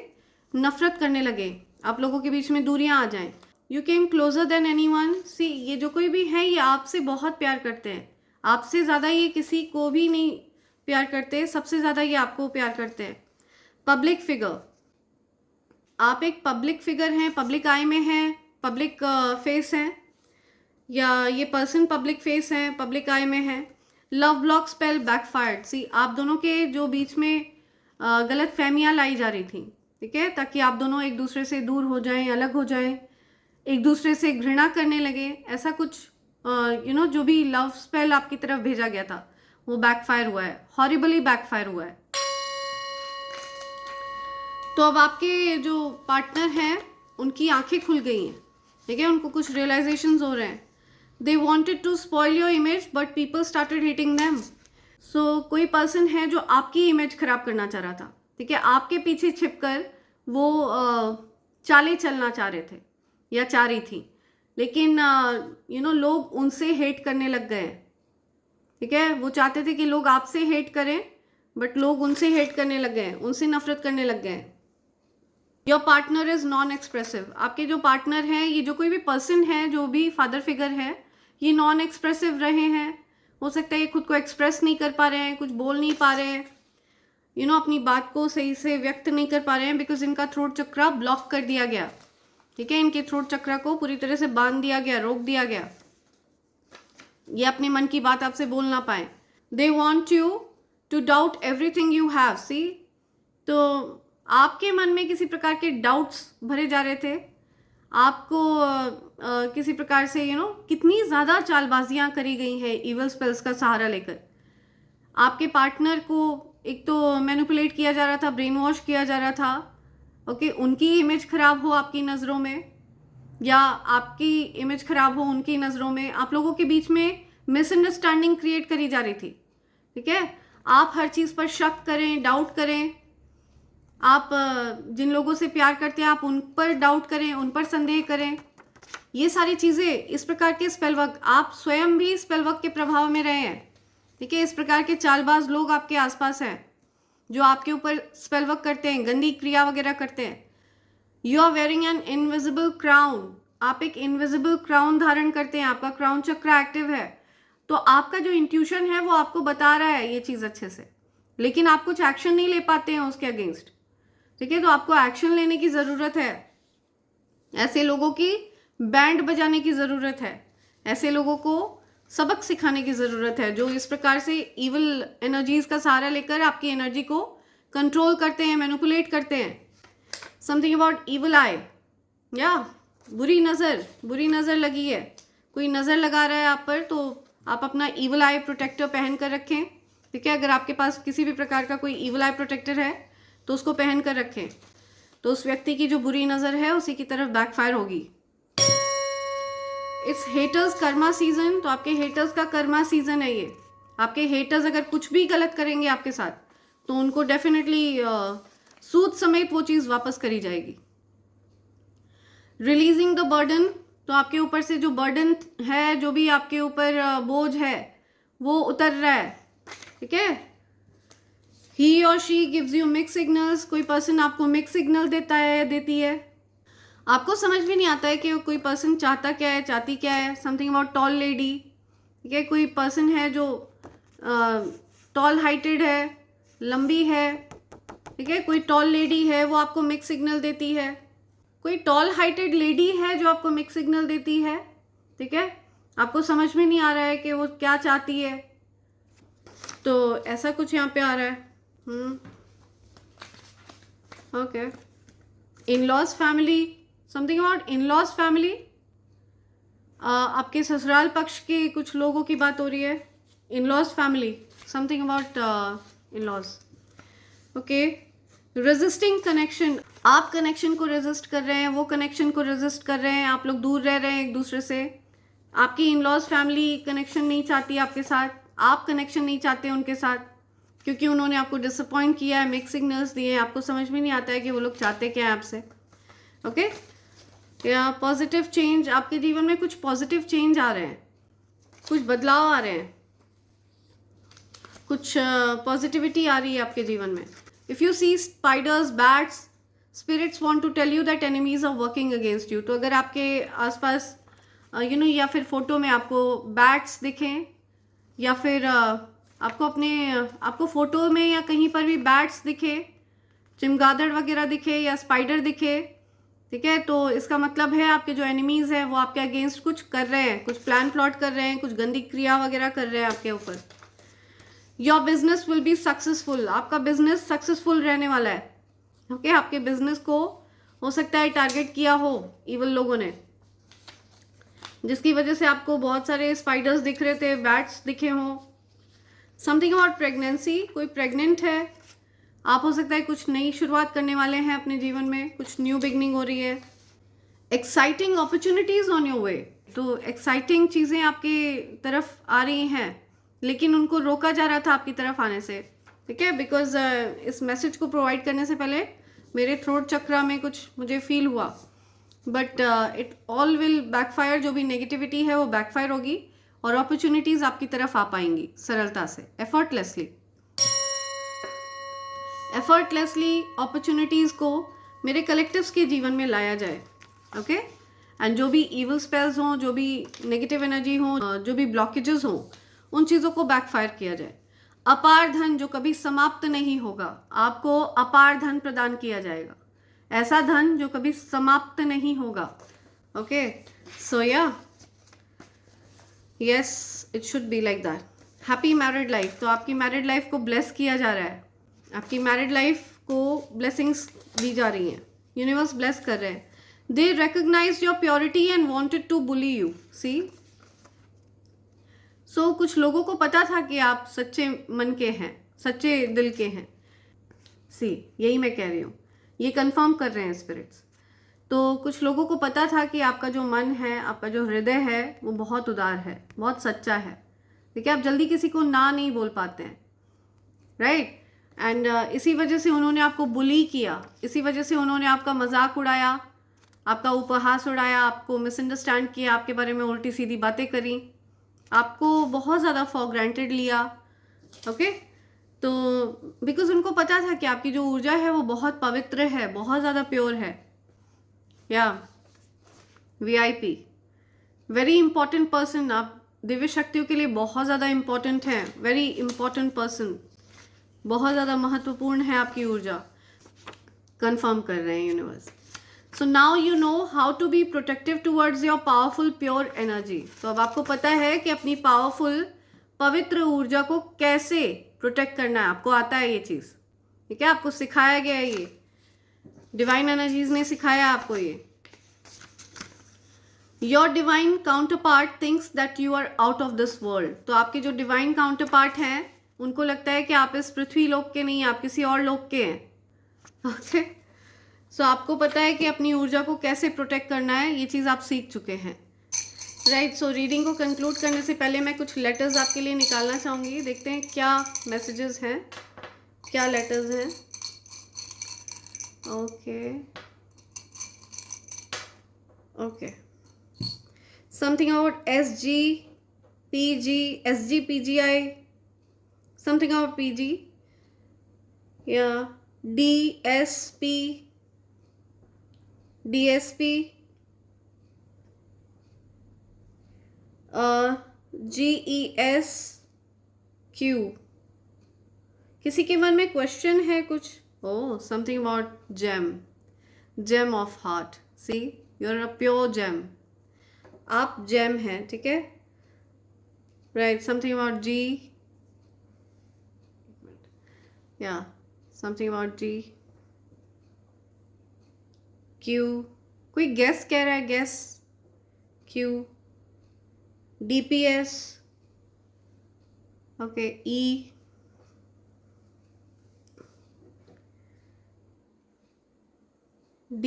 नफरत करने लगे, आप लोगों के बीच में दूरियां आ जाएं। You came closure than anyone. ये जो कोई भी है ये आपसे बहुत प्यार करते हैं, आपसे ज़्यादा ये किसी को भी नहीं प्यार करते हैं, सबसे ज़्यादा ये आपको प्यार करते हैं। पब्लिक फिगर, आप एक पब्लिक फिगर हैं, पब्लिक आई में हैं, पब्लिक फेस हैं, या ये पर्सन पब्लिक फेस है, पब्लिक आई में है। Love block spell backfired. See, आप दोनों के जो बीच में गलत फहमियाँ लाई जा रही थी, ठीक है, ताकि आप दोनों एक दूसरे से दूर हो जाएं, अलग हो जाएं, एक दूसरे से घृणा करने लगे, ऐसा कुछ जो भी लव स्पेल आपकी तरफ भेजा गया था वो बैकफायर हुआ है, हॉरिबली बैकफायर हुआ है। तो अब आपके जो पार्टनर हैं उनकी आंखें खुल गई हैं, ठीक है, उनको कुछ रियलाइजेशंस हो रहे हैं। They wanted to spoil your image but people started hating them. So कोई पर्सन है जो आपकी इमेज खराब करना चाह रहा था, ठीक है, आपके पीछे छिपकर वो चालें चलना चाह रहे थे या चाह रही थी, लेकिन लोग उनसे हेट करने लग गए, ठीक है। वो चाहते थे कि लोग आपसे हेट करें, बट लोग उनसे हेट करने लग गए, उनसे नफरत करने लग गए। Your partner is non expressive. आपके जो पार्टनर हैं, ये जो कोई भी पर्सन है, जो भी फादर फिगर है, ये नॉन एक्सप्रेसिव रहे हैं। हो सकता है ये खुद को एक्सप्रेस नहीं कर पा रहे हैं, कुछ बोल नहीं पा रहे हैं, अपनी बात को सही से व्यक्त नहीं कर पा रहे हैं, बिकॉज इनका थ्रोट चक्रा ब्लॉक कर दिया गया, ठीक है, इनके थ्रोट चक्रा को पूरी तरह से बांध दिया गया, रोक दिया गया, ये अपने मन की बात आपसे बोल ना पाए। They want you to doubt everything you have. See, तो आपके मन में किसी प्रकार के डाउट्स भरे जा रहे थे, आपको किसी प्रकार से कितनी ज़्यादा चालबाजियाँ करी गई हैं इवल स्पेल्स का सहारा लेकर। आपके पार्टनर को एक तो मैनिपुलेट किया जा रहा था, ब्रेन वॉश किया जा रहा था, ओके, उनकी इमेज खराब हो आपकी नज़रों में, या आपकी इमेज खराब हो उनकी नज़रों में। आप लोगों के बीच में मिसअंडरस्टैंडिंग क्रिएट करी जा रही थी, ठीक है। आप हर चीज़ पर शक करें, डाउट करें, आप जिन लोगों से प्यार करते हैं आप उन पर डाउट करें, उन पर संदेह करें, ये सारी चीज़ें, इस प्रकार के स्पेल वर्क, आप स्वयं भी स्पेल वर्क के प्रभाव में रहे हैं, ठीक है। इस प्रकार के चालबाज लोग आपके आसपास हैं जो आपके ऊपर स्पेल वर्क करते हैं, गंदी क्रिया वगैरह करते हैं। You are wearing an invisible crown. आप एक इनविजिबल क्राउन धारण करते हैं, आपका क्राउन चक्र एक्टिव है, तो आपका जो इंट्यूशन है वो आपको बता रहा है ये चीज़ अच्छे से, लेकिन आप कुछ एक्शन नहीं ले पाते हैं उसके अगेंस्ट, ठीक है। तो आपको एक्शन लेने की ज़रूरत है, ऐसे लोगों की बैंड बजाने की ज़रूरत है, ऐसे लोगों को सबक सिखाने की ज़रूरत है जो इस प्रकार से इविल एनर्जीज का सहारा लेकर आपकी एनर्जी को कंट्रोल करते हैं, मैनिपुलेट करते हैं। समथिंग अबाउट इविल आई, या बुरी नज़र लगी है, कोई नज़र लगा रहा है आप पर, तो आप अपना इविल आई प्रोटेक्टर पहन कर रखें, ठीक है। अगर आपके पास किसी भी प्रकार का कोई इविल आई प्रोटेक्टर है तो उसको पहन कर रखें, तो उस व्यक्ति की जो बुरी नज़र है उसी की तरफ बैकफायर होगी। इट्स हेटर्स कर्मा सीजन, तो आपके हेटर्स का कर्मा सीजन है ये। आपके हेटर्स अगर कुछ भी गलत करेंगे आपके साथ तो उनको डेफिनेटली सूद समेत वो चीज़ वापस करी जाएगी। रिलीजिंग द बर्डन, तो आपके ऊपर से जो बर्डन है, जो भी आपके ऊपर बोझ है वो उतर रहा है, ठीक है। ही और she gives you mix signals, कोई पर्सन आपको मिक्स सिग्नल देता है, देती है, आपको समझ भी नहीं आता है कि कोई पर्सन चाहता क्या है, चाहती क्या है। समथिंग अबाउट टॉल लेडी, ठीक है, कोई पर्सन है जो टॉल हाइटेड है, लंबी है, ठीक है, कोई टॉल लेडी है वो आपको मिक्स सिग्नल देती है, कोई टॉल हाइटेड लेडी है जो आपको मिक्स सिग्नल देती है, ठीक है। आपको समझ में नहीं आ रहा है कि वो क्या चाहती है, तो ऐसा कुछ यहाँ पे आ रहा है। Okay, in laws family, something about in laws family, आपके ससुराल पक्ष के कुछ लोगों की बात हो रही है। In laws family, something about in laws, okay. Resisting connection, आप कनेक्शन को रेजिस्ट कर रहे हैं, वो कनेक्शन को रेजिस्ट कर रहे हैं, आप लोग दूर रह रहे हैं एक दूसरे से। आपकी इन लॉज फैमिली कनेक्शन नहीं चाहती आपके साथ, आप कनेक्शन नहीं चाहते उनके साथ, क्योंकि उन्होंने आपको डिसअपॉइंट किया है, मिक्स सिग्नल्स दिए हैं, आपको समझ में नहीं आता है कि वो लोग चाहते क्या है आपसे, ओके। या पॉजिटिव चेंज, आपके जीवन में कुछ पॉजिटिव चेंज आ रहे हैं, कुछ बदलाव आ रहे हैं, कुछ पॉजिटिविटी आ रही है आपके जीवन में। If you see spiders, bats, spirits want to tell you that enemies are working against you. तो अगर आपके आसपास या फिर फोटो में आपको बैट्स दिखें, या फिर आपको फोटो में या कहीं पर भी बैट्स दिखे, चिमगादड़ वगैरह दिखे या स्पाइडर दिखे, ठीक है, तो इसका मतलब है आपके जो एनिमीज हैं वो आपके अगेंस्ट कुछ कर रहे हैं, कुछ प्लान प्लॉट कर रहे हैं, कुछ गंदी क्रिया वगैरह कर रहे हैं आपके ऊपर। Your business will be successful, आपका बिजनेस सक्सेसफुल रहने वाला है। ओके, आपके बिजनेस को हो सकता है टारगेट किया हो इवल लोगों ने, जिसकी वजह से आपको बहुत सारे स्पाइडर्स दिख रहे थे, बैट्स दिखे हों। समथिंग अबाउट प्रेगनेंसी, कोई प्रेग्नेंट है, आप हो सकता है कुछ नई शुरुआत करने वाले हैं अपने जीवन में, कुछ न्यू बिगनिंग हो रही है। Exciting opportunities on your way, तो एक्साइटिंग चीज़ें आपकी तरफ आ रही हैं, लेकिन उनको रोका जा रहा था आपकी तरफ आने से, ठीक है, बिकॉज इस मैसेज को प्रोवाइड करने से पहले मेरे थ्रोट चक्रा में कुछ मुझे फील हुआ, but it all will backfire. जो भी नेगेटिविटी है वो बैकफायर होगी और अपॉर्चुनिटीज आपकी तरफ आ पाएंगी सरलता से, एफर्टलेसली अपॉर्चुनिटीज को मेरे कलेक्टिव्स के जीवन में लाया जाए। ओके, एंड जो भी इविल स्पेल्स हों, जो भी नेगेटिव एनर्जी हो, जो भी ब्लॉकेजेस हों, उन चीज़ों को बैकफायर किया जाए। अपार धन जो कभी समाप्त नहीं होगा, आपको अपार धन प्रदान किया जाएगा, ऐसा धन जो कभी समाप्त नहीं होगा। ओके, सो या yes, it should be like that. Happy married life, तो आपकी मैरिड लाइफ को ब्लेस किया जा रहा है, आपकी मैरिड लाइफ को ब्लेसिंग्स दी जा रही हैं, यूनिवर्स ब्लेस कर रहे हैं। They recognize your purity and wanted to bully you, see. So कुछ लोगों को पता था कि आप सच्चे मन के हैं, सच्चे दिल के हैं, सी, यही मैं कह रही हूँ, ये कंफर्म कर रहे हैं स्पिरिट्स। तो कुछ लोगों को पता था कि आपका जो मन है, आपका जो हृदय है, वो बहुत उदार है, बहुत सच्चा है, ठीक है, आप जल्दी किसी को ना नहीं बोल पाते हैं, राइट। एंड इसी वजह से उन्होंने आपको बुली किया, इसी वजह से उन्होंने आपका मजाक उड़ाया, आपका उपहास उड़ाया, आपको मिसअंडरस्टैंड किया, आपके बारे में उल्टी सीधी बातें करी, आपको बहुत ज़्यादा फॉर ग्रांटेड लिया। ओके, तो बिकॉज उनको पता था कि आपकी जो ऊर्जा है वो बहुत पवित्र है, बहुत ज़्यादा प्योर है। या VIP, वेरी इंपॉर्टेंट पर्सन, आप दिव्य शक्तियों के लिए बहुत ज़्यादा इंपॉर्टेंट हैं, वेरी इंपॉर्टेंट पर्सन, बहुत ज़्यादा महत्वपूर्ण है आपकी ऊर्जा, कंफर्म कर रहे हैं universe. So now you know how to be protective towards your powerful pure energy. तो अब आपको पता है कि अपनी पावरफुल पवित्र ऊर्जा को कैसे प्रोटेक्ट करना है, आपको आता है ये चीज़, ठीक है, आपको सिखाया गया है, ये डिवाइन एनर्जीज ने सिखाया आपको ये। Your divine counterpart thinks that you are out of this world, तो आपके जो डिवाइन काउंटर पार्ट हैं उनको लगता है कि आप इस पृथ्वी लोक के नहीं, आप किसी और लोक के हैं। ओके, सो आपको पता है कि अपनी ऊर्जा को कैसे प्रोटेक्ट करना है, ये चीज़ आप सीख चुके हैं, राइट। सो रीडिंग को कंक्लूड करने से पहले मैं कुछ लेटर्स आपके लिए निकालना चाहूँगी, देखते हैं क्या मैसेजेस हैं, क्या लेटर्स हैं। Okay okay, something about SGPGI, something about PG, yeah, DSP, GESQ। किसी के मन में क्वेश्चन है कुछ? Oh, something about gem of heart, see, you are a pure gem, आप जेम हैं, ठीक है, right. Something about G, yeah, something about G, Q, कोई गैस कह रहा है, gas, Q, DPS, okay, E, D,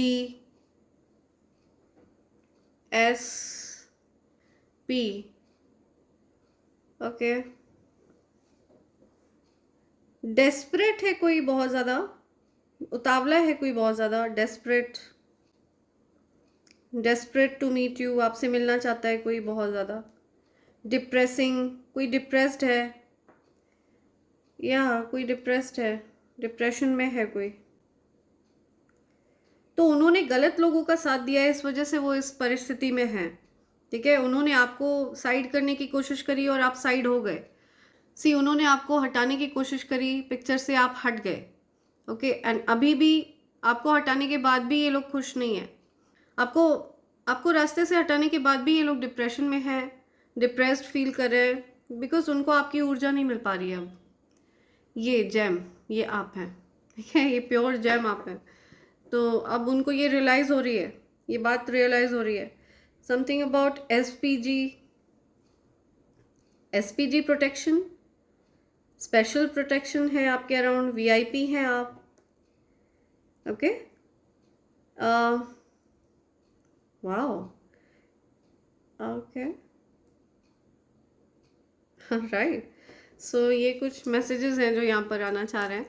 S, P, okay. Desperate है कोई बहुत ज़्यादा, उतावला है कोई बहुत ज़्यादा, डेस्परेट टू मीट यू, आपसे मिलना चाहता है कोई बहुत ज़्यादा। डिप्रेसिंग, कोई डिप्रेस्ड है, या कोई डिप्रेस्ड है, डिप्रेशन में है कोई, तो उन्होंने गलत लोगों का साथ दिया है, इस वजह से वो इस परिस्थिति में हैं, ठीक है। उन्होंने आपको साइड करने की कोशिश करी और आप साइड हो गए, सी उन्होंने आपको हटाने की कोशिश करी पिक्चर से, आप हट गए, ओके, एंड अभी भी आपको हटाने के बाद भी ये लोग खुश नहीं है। आपको रास्ते से हटाने के बाद भी ये लोग डिप्रेशन में है, डिप्रेस्ड फील कर रहे हैं, बिकॉज उनको आपकी ऊर्जा नहीं मिल पा रही है। अब ये जेम, ये आप हैं, ठीक है, ये प्योर जेम आप हैं। तो अब उनको ये रियलाइज़ हो रही है, ये बात रियलाइज़ हो रही है। Something about SPG protection, special protection है आपके अराउंड, वीआईपी हैं आप, okay. Wow, okay, right. So ये कुछ मैसेजेस हैं जो यहाँ पर आना चाह रहे हैं,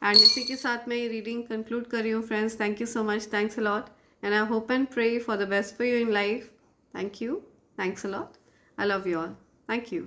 एंड इसी के साथ मैं ये रीडिंग कंक्लूड कर रही हूँ friends. Thank you so much, thanks a lot, and I hope and pray for the best for you in life. Thank you, thanks a lot, I love you all, thank you.